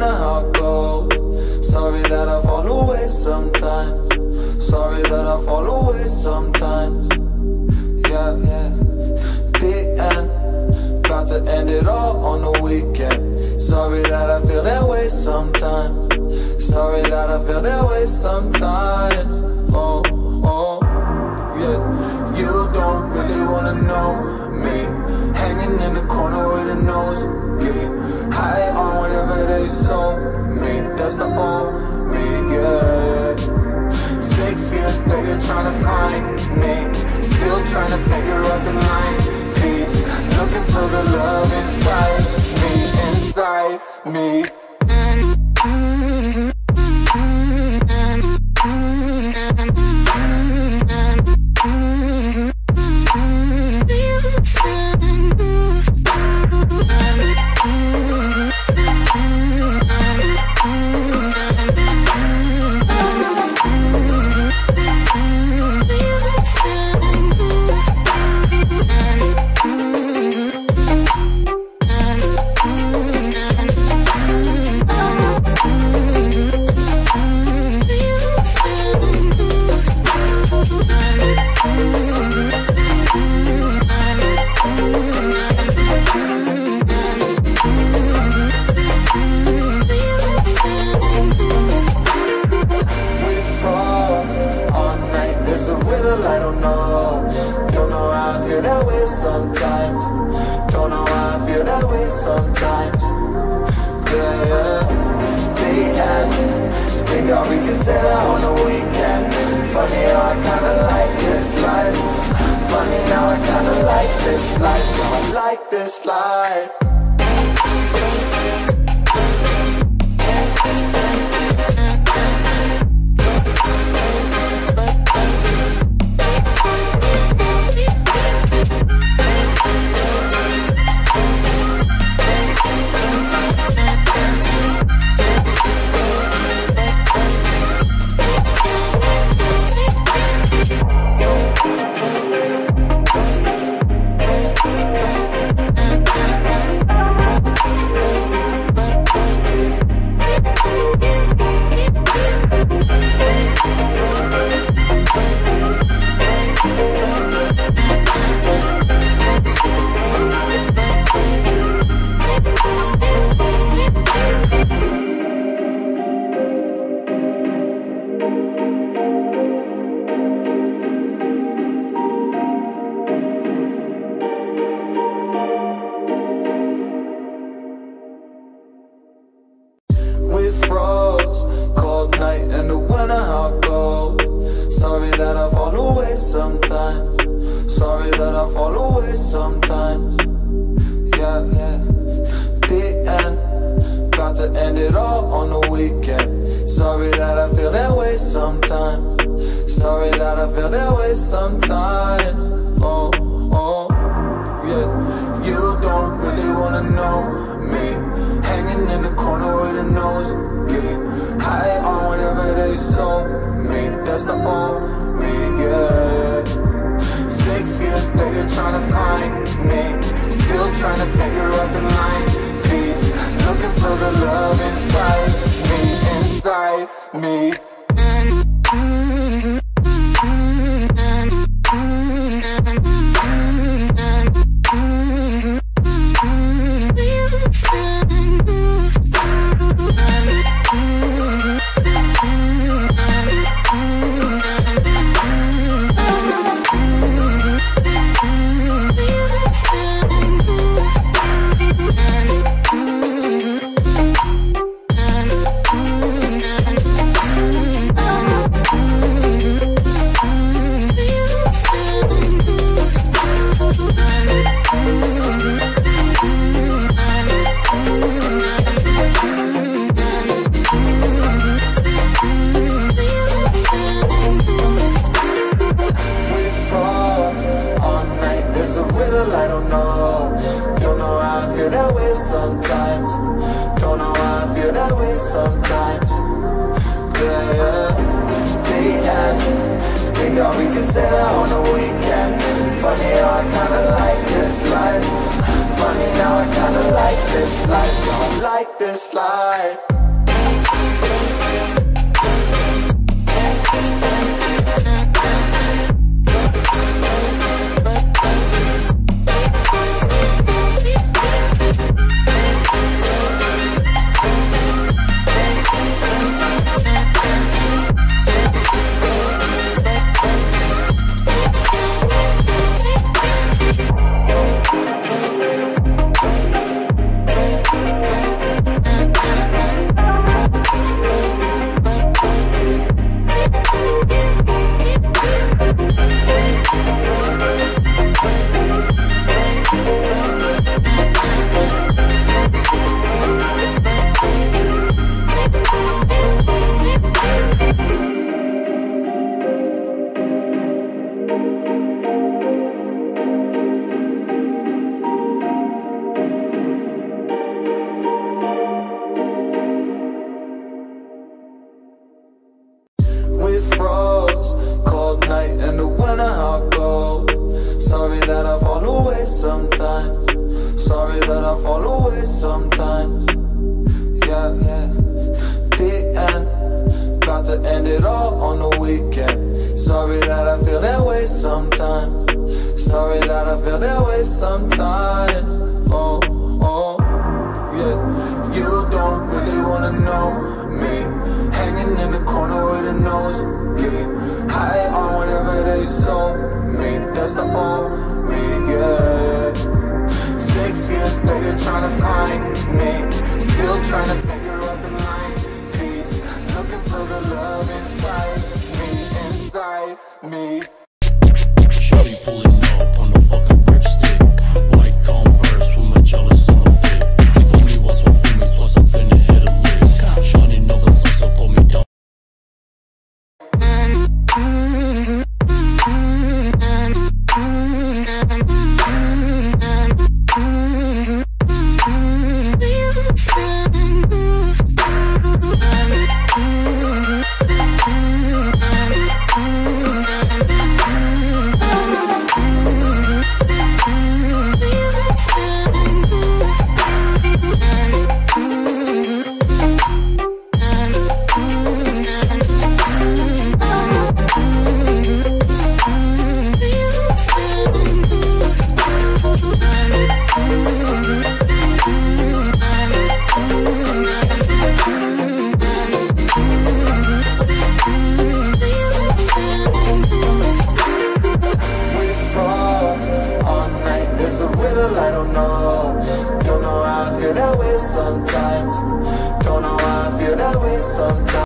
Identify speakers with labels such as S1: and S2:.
S1: wonder how it goes. Sorry that I fall away sometimes. Sorry that I fall away sometimes. Yeah, yeah. The end. About to end it all on the weekend. Sorry that I feel that way sometimes. Sorry that I feel that way sometimes. Oh, oh, yeah. You don't really wanna know me. Hanging in the corner with a nosebleed. High on whatever they sold me. That's the old me, yeah. 6 years later trying to find me. Still trying to figure out the line piece. Looking for the love inside me, inside me. funny how I kinda like this life. Don't like this life. Sometimes, sorry that I fall away sometimes. Yeah, yeah. The end, got to end it all on the weekend. Sorry that I feel that way sometimes. Sorry that I feel that way sometimes. Oh, oh, yeah. You don't really wanna know me, hanging in the corner with a nosebleed, high on whatever they sold me. That's the old me, yeah. 6 years later trying to find me, still trying to figure out the line piece, looking for the love inside me.
S2: Shorty pulling up on a fucking ripstick, white Converse with my jealous on the fit. For me was what for me was, I'm finna hit a list. Shawty know the sauce, so pull me down.
S1: Sometimes, don't know why I feel that way sometimes.